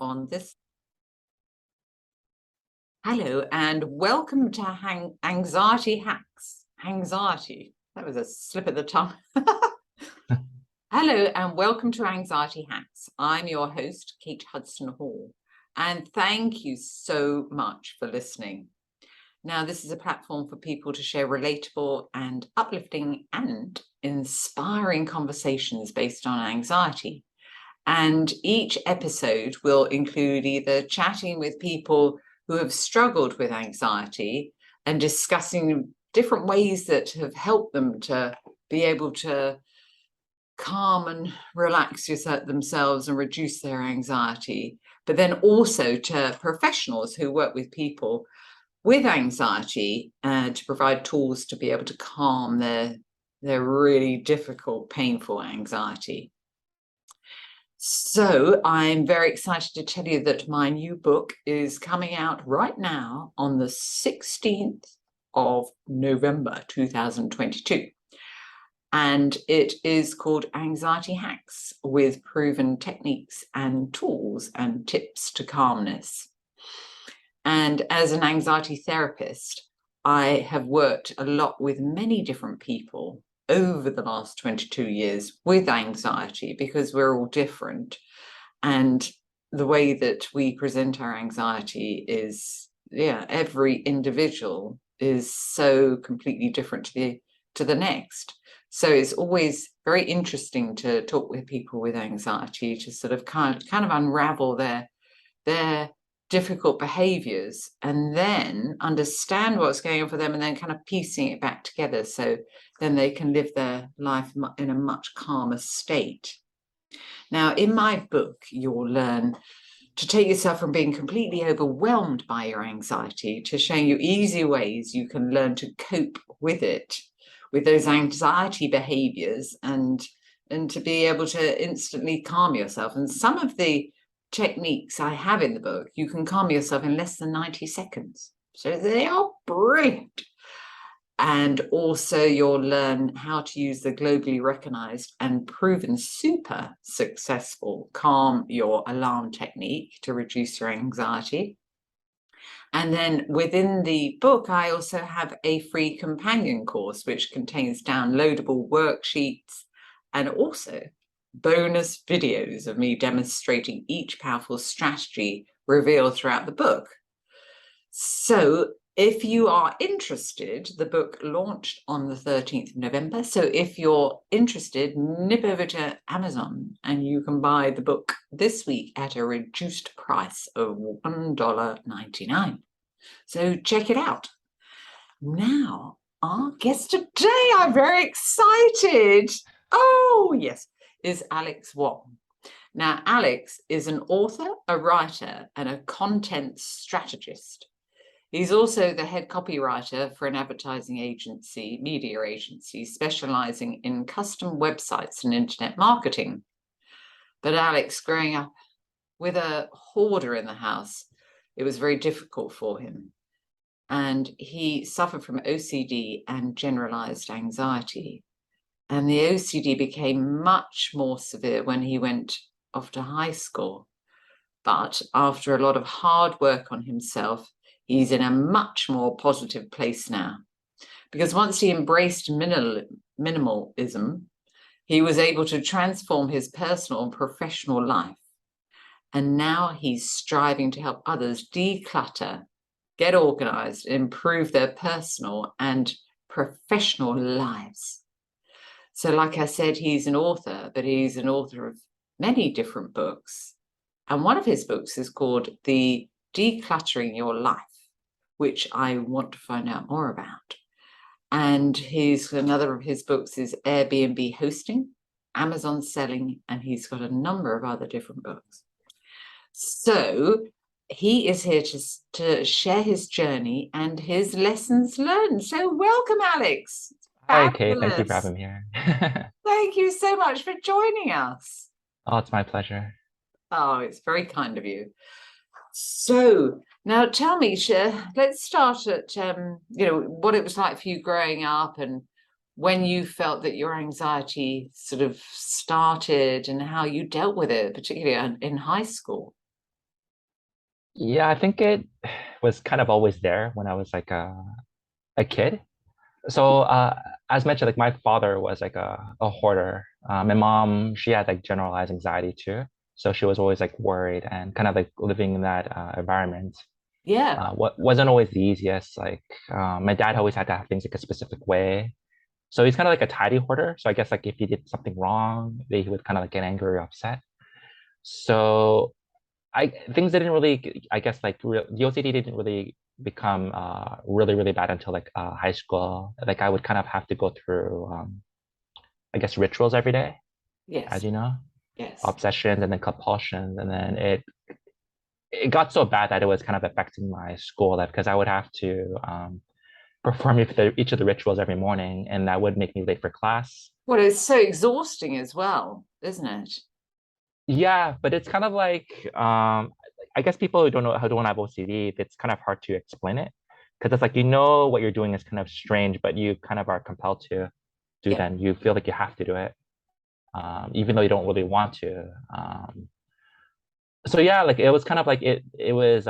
on this. Hello and welcome to Anxiety Hacks. Anxiety, that was a slip of the tongue. Hello and welcome to Anxiety Hacks. I'm your host, Kate Hudson Hall, and thank you so much for listening. Now, this is a platform for people to share relatable and uplifting and inspiring conversations based on anxiety. And each episode will include either chatting with people who have struggled with anxiety and discussing different ways that have helped them to be able to calm and relax themselves and reduce their anxiety, but then also to professionals who work with people with anxiety to provide tools to be able to calm their really difficult, painful anxiety. So I'm very excited to tell you that my new book is coming out right now on the 16th of November 2022. And it is called Anxiety Hacks with Proven Techniques and Tools and Tips to Calmness. And as an anxiety therapist, I have worked a lot with many different people over the last 22 years with anxiety because we're all different. And the way that we present our anxiety is, every individual is so completely different to the next. So it's always very interesting to talk with people with anxiety to sort of kind of unravel their difficult behaviors and then understand what's going on for them and then kind of piecing it back together so then they can live their life in a much calmer state. Now, in my book, you'll learn to take yourself from being completely overwhelmed by your anxiety to showing you easy ways you can learn to cope with it, with those anxiety behaviors, and to be able to instantly calm yourself. And some of the techniques I have in the book, you can calm yourself in less than 90 seconds. So they are brilliant. And also you'll learn how to use the globally recognized and proven super successful calm your alarm technique to reduce your anxiety. And then within the book, I also have a free companion course, which contains downloadable worksheets and also bonus videos of me demonstrating each powerful strategy revealed throughout the book. So if you are interested, the book launched on the 13th of November. So if you're interested, nip over to Amazon and you can buy the book this week at a reduced price of $1.99. So check it out. Now, our guest today, I'm very excited. Oh, yes, is Alex Wong. Now, Alex is an author, a writer, and a content strategist. He's also the head copywriter for an advertising agency, media agency, specializing in custom websites and internet marketing. But Alex, growing up with a hoarder in the house, it was very difficult for him. And he suffered from OCD and generalized anxiety. And the OCD became much more severe when he went off to high school. But after a lot of hard work on himself, he's in a much more positive place now. Because once he embraced minimalism, he was able to transform his personal and professional life. And now he's striving to help others declutter, get organized, improve their personal and professional lives. So like I said, he's an author, but he's an author of many different books. And one of his books is called The Decluttering Your Life, which I want to find out more about. And another of his books is Airbnb hosting, Amazon selling, and he's got a number of other different books. So he is here to share his journey and his lessons learned. So welcome, Alex. Hi, Kate. Thank you for having me here. Thank you so much for joining us. Oh, it's my pleasure. Oh, it's very kind of you. So now tell me, let's start at, what it was like for you growing up and when you felt that your anxiety sort of started and how you dealt with it, particularly in high school. Yeah, I think it was kind of always there when I was like a kid. So as mentioned, like my father was like a hoarder. My mom, she had like generalized anxiety too. So she was always like worried and kind of like living in that environment. Yeah. What wasn't always the easiest. Like my dad always had to have things like a specific way. So he's kind of like a tidy hoarder. So I guess like if he did something wrong, he would kind of like get angry or upset. So I things didn't really, I guess like the OCD didn't really become really bad until like high school. Like I would kind of have to go through I guess rituals every day, as Yes. you know, Yes. obsessions and then compulsions, and then it got so bad that it was kind of affecting my school life because I would have to perform each of the rituals every morning, and that would make me late for class. Well, it's so exhausting as well, isn't it? Yeah, but it's kind of like I guess people who don't have OCD, it's kind of hard to explain it because it's like what you're doing is kind of strange, but you kind of are compelled to do Yeah. then. You feel like you have to do it, even though you don't really want to. So yeah, like it was kind of like it was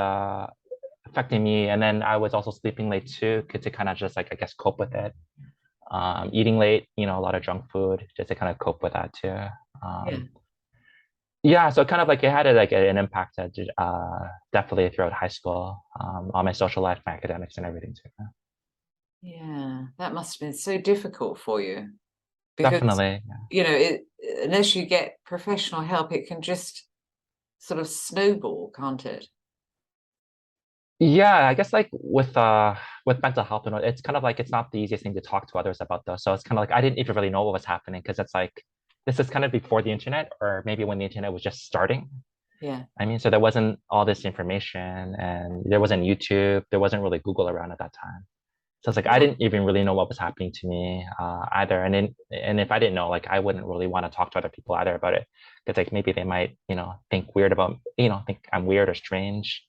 affecting me, and then I was also sleeping late too, to kind of just like I guess cope with it. Eating late, a lot of junk food, just to kind of cope with that too. Yeah. Um, Yeah, so kind of like it had like an impact definitely throughout high school, on my social life, my academics, and everything too. Yeah. That must have been so difficult for you because, Definitely. unless you get professional help, it can just sort of snowball, can't it? Yeah, I guess like with mental health and all, it's kind of like it's not the easiest thing to talk to others about though. So it's kind of like I didn't even really know what was happening because it's like this is kind of before the internet or maybe when the internet was just starting. Yeah. I mean, so there wasn't all this information and there wasn't YouTube, there wasn't really Google around at that time. So it's like I Yeah. didn't even really know what was happening to me either. And if I didn't know, like I wouldn't really want to talk to other people either about it. Because like maybe they might, think weird about, think I'm weird or strange.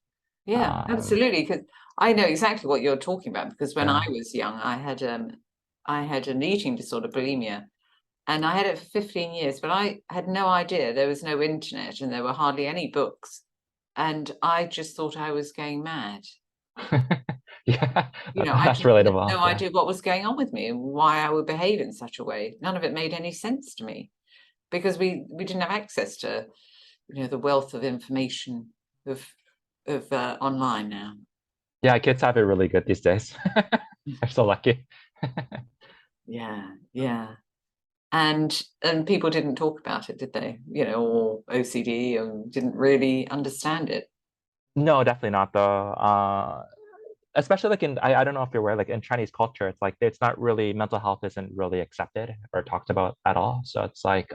Yeah, Um, absolutely. Because I know exactly what you're talking about. Because when I yeah. was young, I had an eating disorder, bulimia, and I had it for 15 years. But I had no idea there was no internet and there were hardly any books, and I just thought I was going mad. Yeah, I that's just had relatable. no Yeah. idea what was going on with me and why I would behave in such a way. None of it made any sense to me because we didn't have access to the wealth of information of online now. Yeah, kids have it really good these days. They're so lucky. Yeah, yeah. And people didn't talk about it, did they? Or OCD, and didn't really understand it. No, definitely not though. Especially like I don't know if you're aware, like in Chinese culture, it's like it's not really mental health isn't really accepted or talked about at all. So it's like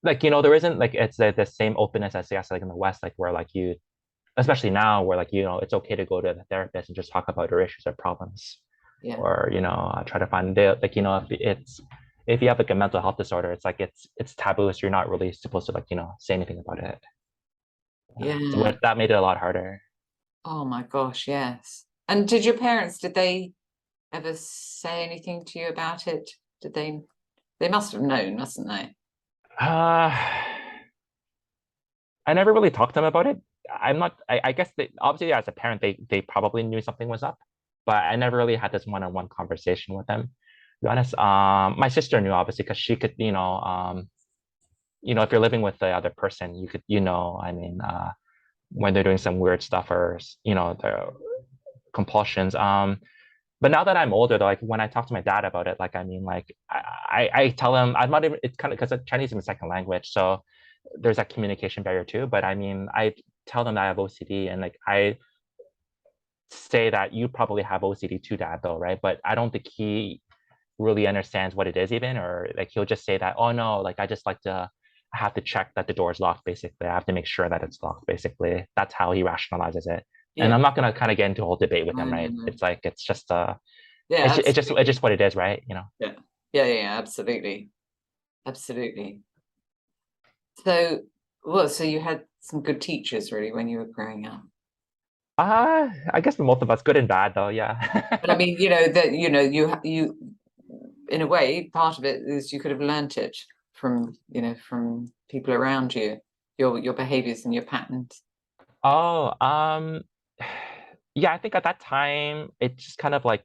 there isn't like it's the same openness as yes like in the West, like where like you especially now where like it's okay to go to the therapist and just talk about your issues or problems Yeah, or try to find the like if you have like a mental health disorder, it's like it's taboo, so you're not really supposed to like say anything about it. So yeah. what that made it a lot harder. Oh my gosh, yes. And did your parents, did they ever say anything to you about it? Did they must have known, mustn't they? Uh, I never really talked to them about it. I guess they obviously as a parent they probably knew something was up, but I never really had this one-on-one conversation with them. To be honest, my sister knew obviously because she could, if you're living with the other person, you could, I mean, when they're doing some weird stuff or the compulsions. But now that I'm older, like when I talk to my dad about it, like I mean, like I tell him I'm not even. It's kind of because Chinese is my second language, so there's that communication barrier too. But I mean, I tell them that I have OCD, and like I say that you probably have OCD too, dad, though, right? But I don't think he really understands what it is even, or like he'll just say that, oh no, like I just like to. I have to check that the door is locked, basically. I have to make sure that it's locked, basically. That's how he rationalizes it. And Yeah. I'm not gonna kind of get into a whole debate with No, him, no, right? no. It's like it's just Yeah, it's absolutely. just what it is, right? You know. Yeah. Yeah, yeah, yeah, absolutely. Absolutely. So, well, so you had some good teachers really when you were growing up. I guess for most of us, good and bad though, yeah. But I mean, that in a way, part of it is you could have learnt it from people around you. your behaviors and your patterns? Oh, yeah, I think at that time it just kind of like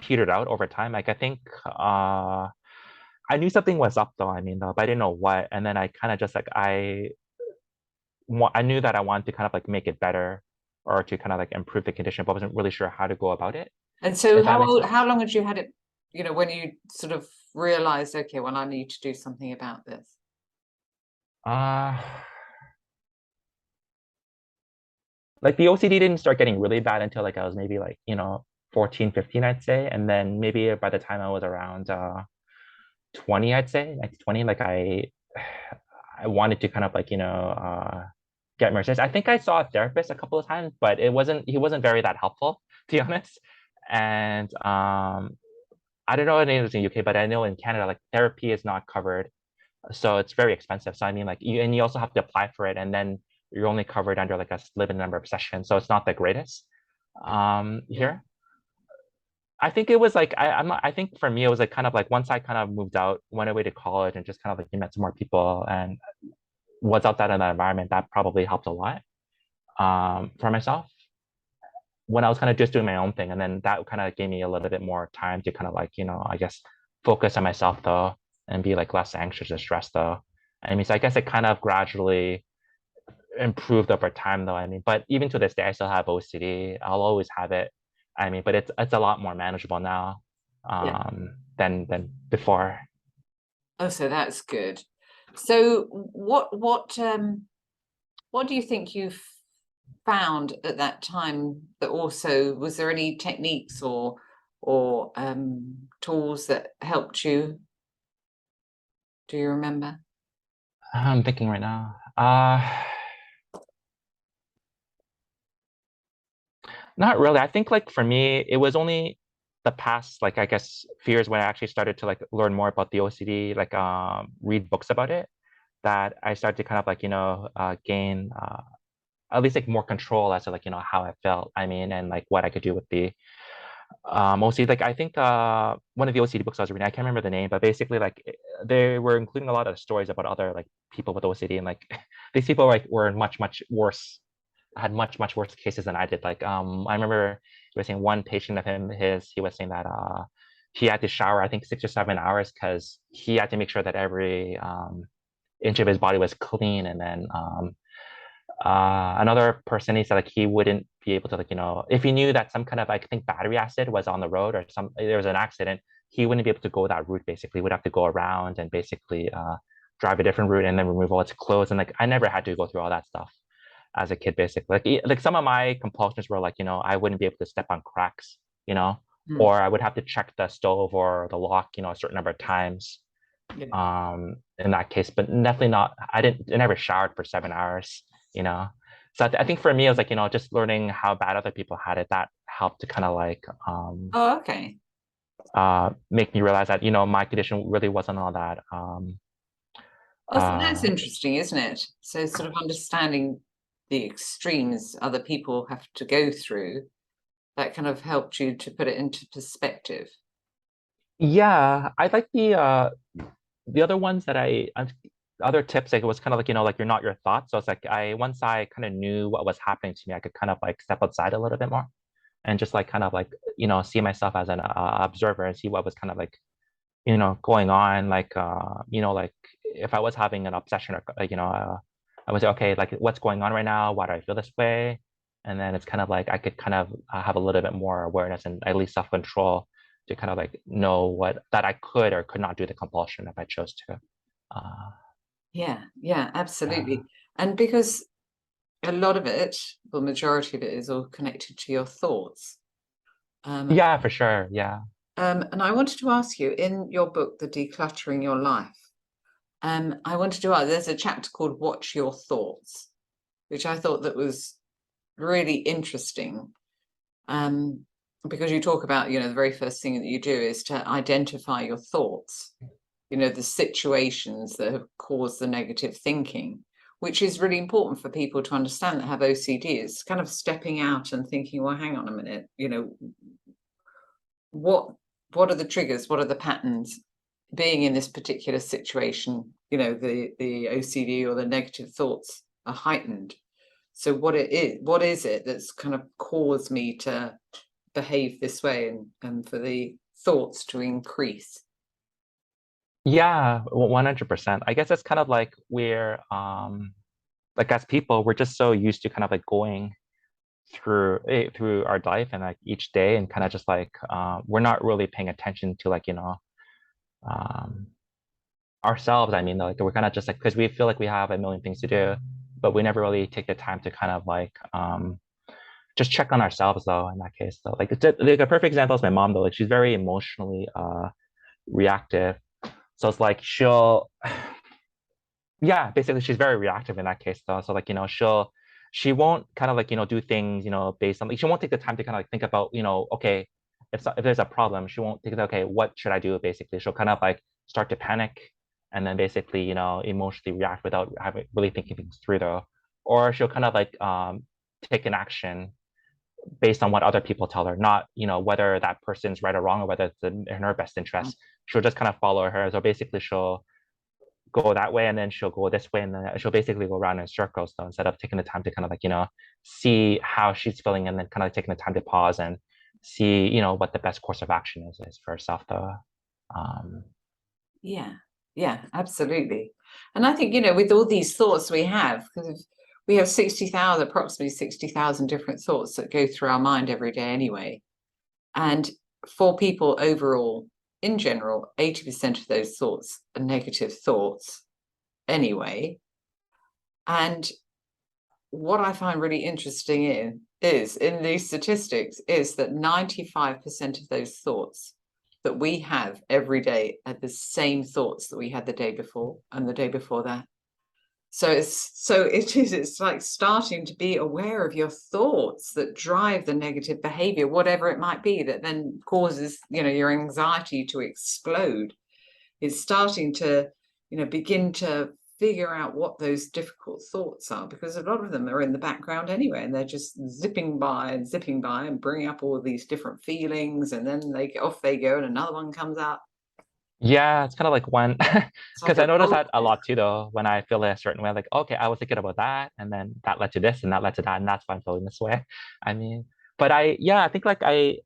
petered out over time. Like I think I knew something was up though, I mean, though, but I didn't know what. And then I kind of just like I knew that I wanted to kind of like make it better or to kind of like improve the condition, but wasn't really sure how to go about it. And so If that makes sense. how long had you had it, when you sort of realized, okay, well, I need to do something about this? Uh like the OCD didn't start getting really bad until like I was maybe like, 14, 15, I'd say. And then maybe by the time I was around 20, I'd say, like 20, like I wanted to kind of like, get more serious. I think I saw a therapist a couple of times, but he wasn't very that helpful, to be honest. And I don't know if it is in UK, but I know in Canada, like therapy is not covered. So it's very expensive. So I mean, like you also have to apply for it, and then you're only covered under like a limited number of sessions. So it's not the greatest Yeah. here. I think it was like I'm not, I think for me it was like kind of like once I kind of moved out, went away to college and just kind of like met some more people and was outside in that environment, that probably helped a lot for myself when I was kind of just doing my own thing. And then that kind of gave me a little bit more time to kind of like, I guess focus on myself though and be like less anxious or stressed though. I mean, so I guess it kind of gradually improved over time though. I mean, but even to this day, I still have OCD. I'll always have it. I mean, but it's a lot more manageable now Yeah. than before. Oh, so that's good. So what do you think you found at that time that also, was there any techniques or tools that helped you? Do you remember? I'm thinking right now. Not really. I think like for me, it was only the past, like I guess fears when I actually started to like learn more about the OCD, like read books about it, that I started to kind of like, gain at least like more control as to like, how I felt. I mean, and like what I could do with the OCD. Like I think one of the OCD books I was reading, I can't remember the name, but basically like they were including a lot of stories about other like people with OCD and like these people like were in much worse, had much worse cases than I did. Like I remember he was saying one patient of he was saying that he had to shower I think 6 or 7 hours because he had to make sure that every inch of his body was clean. And then another person, he said like he wouldn't be able to like, if he knew that some kind of I think battery acid was on the road or there was an accident, he wouldn't be able to go that route. Basically, he would have to go around and basically drive a different route and then remove all its clothes. And like I never had to go through all that stuff as a kid, basically. Like some of my compulsions were like, I wouldn't be able to step on cracks, Hmm. or I would have to check the stove or the lock, a certain number of times. Yeah. In that case, but definitely not. I never showered for 7 hours, you know. So I think for me, it was like, just learning how bad other people had it, that helped to kind of like Oh, okay. make me realize that, my condition really wasn't all that Oh, so that's uh interesting, isn't it? So sort of understanding the extremes other people have to go through, that kind of helped you to put it into perspective. yeah. I like the other ones that other tips, like it was kind of like, like you're not your thoughts. So it's like once I kind of knew what was happening to me, I could kind of like step outside a little bit more and just like kind of like, see myself as an observer and see what was kind of like, going on. Like, like if I was having an obsession or, like, I would say, okay, like what's going on right now? Why do I feel this way? And then it's kind of like I could kind of have a little bit more awareness and at least self-control to kind of like know that I could or could not do the compulsion if I chose to. Uh, Yeah, yeah, uh, absolutely. And because a lot of it, the majority of it, is all connected to your thoughts. Um, yeah, for sure. Yeah. and I wanted to ask you, in your book, The Decluttering Your Life, I wanted to ask, there's a chapter called Watch Your Thoughts, which I thought that was really interesting. Because you talk about, the very first thing that you do is to identify your thoughts, the situations that have caused the negative thinking, which is really important for people to understand that have OCD. It's kind of stepping out and thinking, well, hang on a minute, what what are the triggers? What are the patterns? being in this particular situation, you know, the OCD or the negative thoughts are heightened. So what is it that's kind of caused me to behave this way and for the thoughts to increase? Yeah, 100%. I guess it's kind of like we're like as people, we're just so used to kind of like going through our life and like each day and kind of just like we're not really paying attention to like, um ourselves. I mean, like we're kind of just like because we feel like we have a million things to do, but we never really take the time to kind of like just check on ourselves though in that case though. Like a perfect example is my mom though. Like she's very emotionally reactive. So it's like she'll yeah, basically she's very reactive in that case though. So like, she won't kind of like, do things, based on like she won't take the time to kind of like think about, okay, if there's a problem, she won't think, okay, what should I do? Basically, she'll kind of like start to panic and then basically, emotionally react without having really thinking things through though. Or she'll kind of like take an action based on what other people tell her, not, whether that person's right or wrong or whether it's in her best interest. She'll just kind of follow her. So basically she'll go that way and then she'll go this way and then she'll basically go around in circles. So instead of taking the time to kind of like, see how she's feeling and then kind of taking the time to pause and see, what the best course of action is for herself though. Yeah, absolutely. And I think, with all these thoughts we have, because we have approximately 60,000 different thoughts that go through our mind every day anyway. And for people overall, in general, 80% of those thoughts are negative thoughts anyway. And what I find really interesting is in these statistics is that 95% of those thoughts that we have every day are the same thoughts that we had the day before and the day before that. So it's like starting to be aware of your thoughts that drive the negative behavior, whatever it might be, that then causes, your anxiety to explode. It's starting to, begin to figure out what those difficult thoughts are, because a lot of them are in the background anyway, and they're just zipping by and bringing up all these different feelings, and then off they go and another one comes up. Yeah, it's kind of like when, It's like because a I notice roller that a coaster. lot too, though, when I feel a certain way, like, okay, I was thinking about that, and then that led to this, and that led to that, and that's why I'm feeling this way. I mean, but yeah, I think like I'm,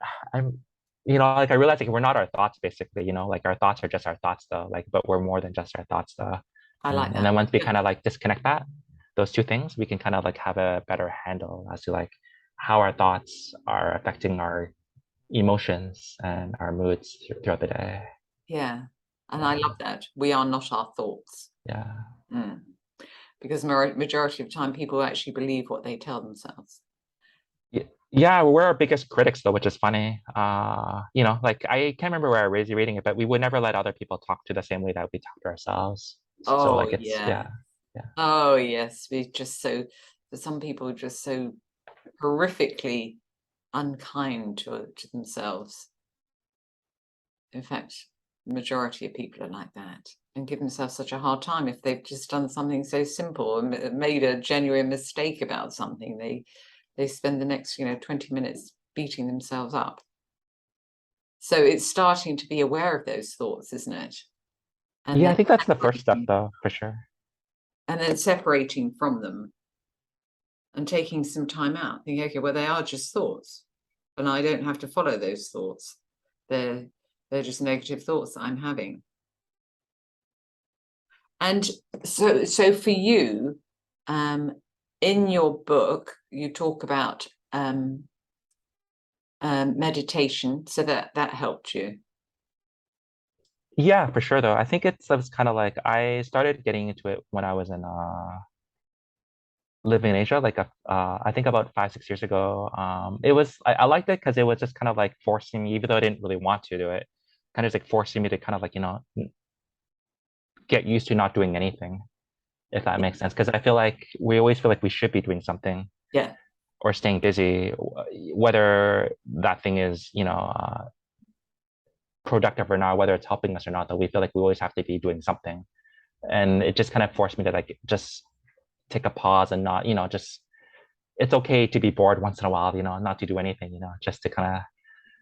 like I realize like we're not our thoughts, basically, like our thoughts are just our thoughts, though, like, but we're more than just our thoughts, though. I like And then that. once we kind of like disconnect those two things, we can kind of like have a better handle as to like how our thoughts are affecting our emotions and our moods throughout the day. Yeah. And I Yeah. love that. We are not our thoughts. Yeah. Mm. Because majority of time people actually believe what they tell themselves. Yeah, we're our biggest critics though, which is funny. Like I can't remember where I was reading it, but we would never let other people talk to the same way that we talk to ourselves. So Oh like it's yeah. yeah, yeah. Oh yes. We just for some people just so horrifically unkind to themselves. In fact, the majority of people are like that and give themselves such a hard time if they've just done something so simple and made a genuine mistake about something. They spend the next 20 minutes beating themselves up. So it's starting to be aware of those thoughts, isn't it? And Yeah, then I think that's the first step though, for sure. separating from them and taking some time out, thinking, okay, well, they are just thoughts, and I don't have to follow those thoughts. They're just negative thoughts that I'm having. And so for you, in your book, you talk about meditation, so that helped you. Yeah, for sure though. I think it's kind of like I started getting into it when I was in living in Asia, like I think about 5, 6 years ago. It was I liked it because it was just kind of like forcing me, even though I didn't really want to do it, kind of just like forcing me to kind of like, get used to not doing anything, if that makes sense. Because I feel like we always feel like we should be doing something Yeah, or staying busy, whether that thing is, productive or not, whether it's helping us or not, that we feel like we always have to be doing something. And it just kind of forced me to like just take a pause and not, just it's okay to be bored once in a while, not to do anything, just to kind of,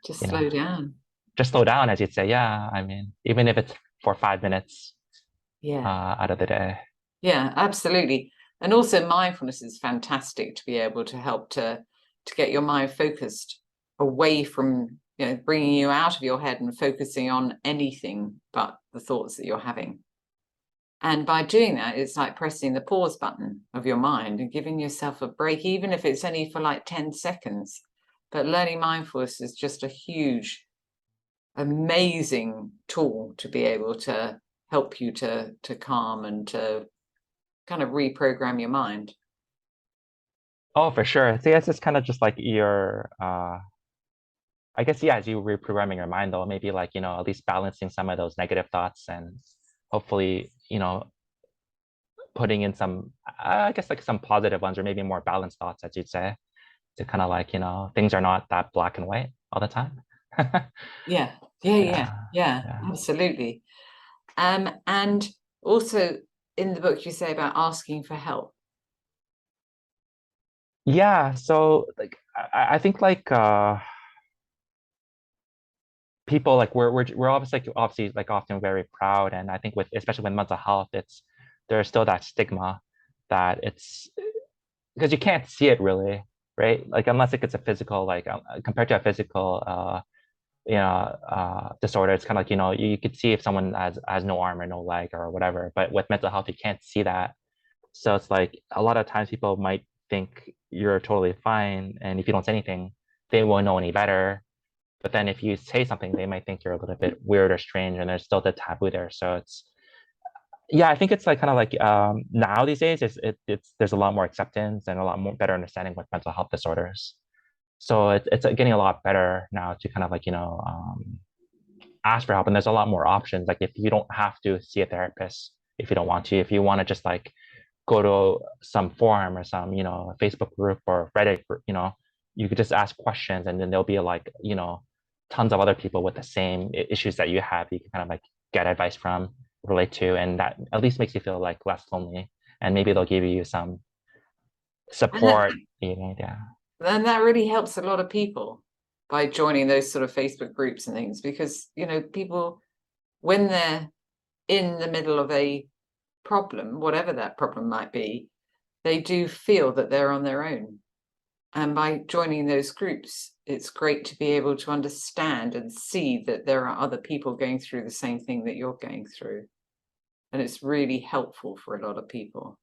just you know, slow down. just slow down, as you'd say. Yeah. I mean, even if it's for 5 minutes Yeah. out of the day. Yeah, absolutely. And also mindfulness is fantastic to be able to help to get your mind focused away from, bringing you out of your head and focusing on anything but the thoughts that you're having. And by doing that, it's like pressing the pause button of your mind and giving yourself a break, even if it's only for like 10 seconds. But learning mindfulness is just a huge, amazing tool to be able to help you to calm and to kind of reprogram your mind. Oh, for sure. So yeah, it's just kind of just like your I guess yeah, as you reprogramming your mind though, maybe like, at least balancing some of those negative thoughts and hopefully, putting in some, I guess like some positive ones or maybe more balanced thoughts, as you'd say, to kind of like, things are not that black and white all the time. Yeah, yeah, yeah, Yeah, yeah, yeah. absolutely. And also in the book you say about asking for help. Yeah, so like I think like people like we're obviously like often very proud, and I think with especially with mental health, there's still that stigma that it's because you can't see it really, right? Like unless it's a physical, like compared to a physical disorder, it's kind of like you could see if someone has no arm or no leg or whatever, but with mental health you can't see that. So it's like a lot of times people might think you're totally fine, and if you don't say anything they won't know any better, but then if you say something they might think you're a little bit weird or strange, and there's still the taboo there. So it's yeah, I think it's like kind of like now these days it's there's a lot more acceptance and a lot more better understanding with mental health disorders. So it's getting a lot better now to kind of like ask for help, and there's a lot more options. Like if you don't have to see a therapist if you don't want to, if you want to just like go to some forum or some Facebook group or Reddit group, you could just ask questions, and then there'll be like tons of other people with the same issues that you have. You can kind of like get advice from, relate to, and that at least makes you feel like less lonely, and maybe they'll give you some And that support. Yeah. and that really helps a lot of people by joining those sort of Facebook groups and things, because people, when they're in the middle of a problem, whatever that problem might be, they do feel that they're on their own. And by joining those groups, it's great to be able to understand and see that there are other people going through the same thing that you're going through. And it's really helpful for a lot of people.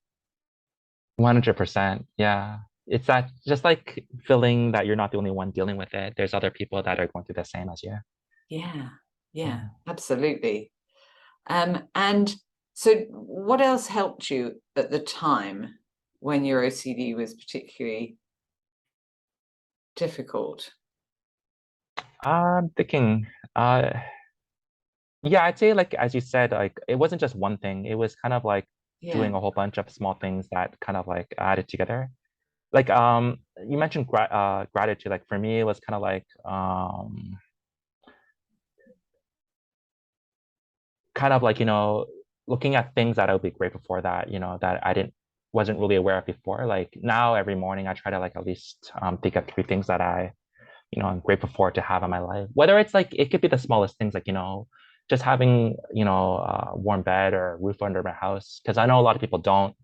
100%. Yeah. It's that just like feeling that you're not the only one dealing with it. There's other people that are going through the same as you. Yeah, yeah, Yeah. absolutely. And so what else helped you at the time when your OCD was particularly difficult? I'm thinking, uh, yeah, I'd say like as you said, like it wasn't just one thing. It was kind of like Yeah, doing a whole bunch of small things that kind of like added together. Like you mentioned gratitude. Like for me, it was kind of like looking at things that I would be grateful for that that I didn't wasn't really aware of before. Like now every morning I try to like at least think of three things that I'm grateful for to have in my life. Whether it's like it could be the smallest things, like just having a warm bed or a roof under my house, because I know a lot of people don't.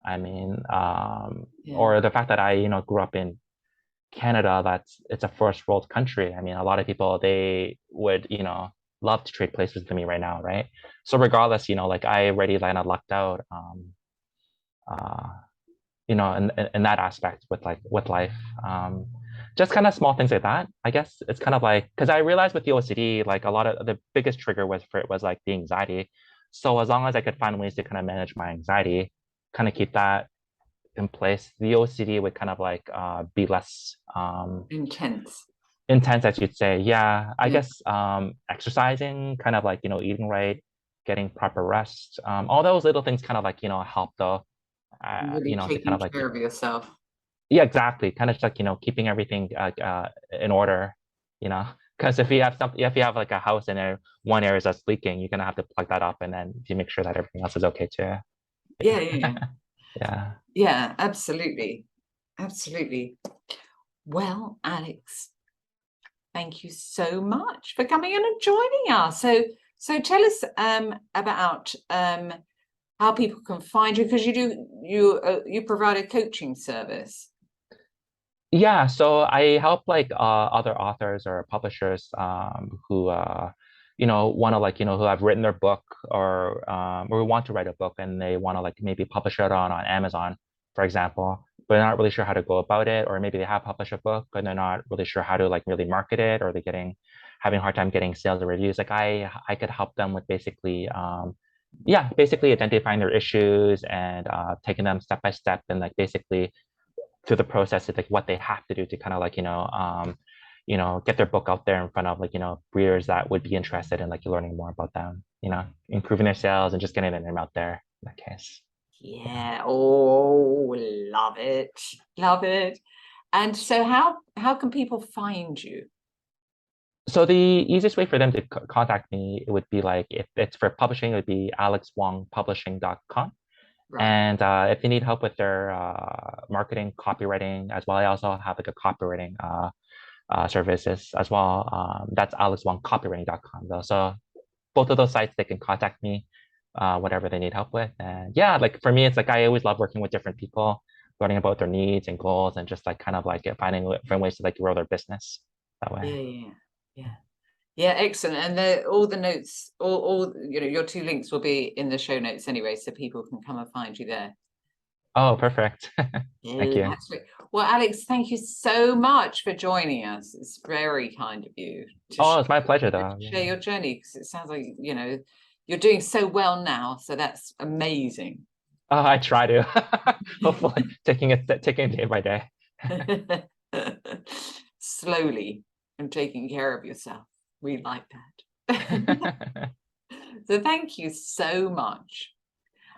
I mean, yeah, or the fact that I grew up in Canada, it's a first world country. I mean, a lot of people they would love to trade places with me right now, right? So regardless, like I already kind of lucked out, uh, in that aspect with life. Just kind of small things like that. I guess it's kind of like because I realized with the OCD, like a lot of the biggest trigger was like the anxiety. So as long as I could find ways to kind of manage my anxiety, kind of keep that in place, the OCD would kind of like be less intense. intense, as you'd say. Yeah, I Yeah, guess exercising, kind of like eating right, getting proper rest. All those little things kind of like help though. really To kind taking of like care of yourself. yeah, exactly. Kind of just like keeping everything in order. Because if you have like a house and one area that's leaking, you're gonna have to plug that up and then to make sure that everything else is okay too. Yeah, yeah, yeah. Yeah. Yeah, absolutely. Absolutely. Well, Alex, thank you so much for coming in and joining us. So So tell us about how people can find you, because you provide a coaching service. Yeah, so I help like other authors or publishers who want to like who have written their book or want to write a book and they want to like maybe publish it on Amazon, for example, but they're not really sure how to go about it, or maybe they have published a book and they're not really sure how to like really market it, or they're having a hard time getting sales or reviews. Like I could help them with basically identifying their issues and taking them step by step and like basically through the process of like what they have to do to kind of like get their book out there in front of like readers that would be interested in like learning more about them, improving their sales and just getting their name out there in that case. Yeah. Oh, love it. Love it. And so how can people find you? So the easiest way for them to contact me, it would be like if it's for publishing, it would be alexwongpublishing.com. Right. And if they need help with their marketing, copywriting as well, I also have like a copywriting services as well. That's alexwongcopywriting.com though. So both of those sites, they can contact me, whatever they need help with. And yeah, like for me, it's like I always love working with different people, learning about their needs and goals, and just like kind of like finding different ways to like grow their business that way. Yeah. Yeah, excellent. And all the notes, all your 2 links will be in the show notes anyway, so people can come and find you there. Oh, perfect. Thank you. Absolutely. Well, Alex, thank you so much for joining us. It's very kind of you to Oh, it's my pleasure though. share your journey, because it sounds like you're doing so well now. So that's amazing. I try to. Hopefully taking it day by day. Slowly and taking care of yourself. We like that. So thank you so much.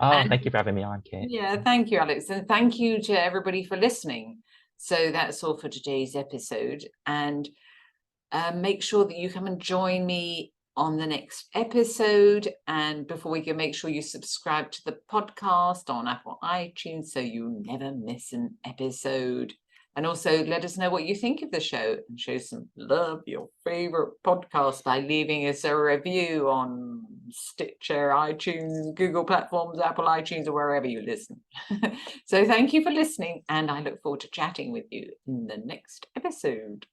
Oh, And thank you for having me on, Kate. yeah, thank you, Alex. And thank you to everybody for listening. So that's all for today's episode. And make sure that you come and join me on the next episode. And before we go, make sure you subscribe to the podcast on Apple iTunes so you never miss an episode. And also let us know what you think of the show, and show some love, your favorite podcast, by leaving us a review on Stitcher, iTunes, Google platforms, Apple iTunes, or wherever you listen. So thank you for listening, and I look forward to chatting with you in the next episode.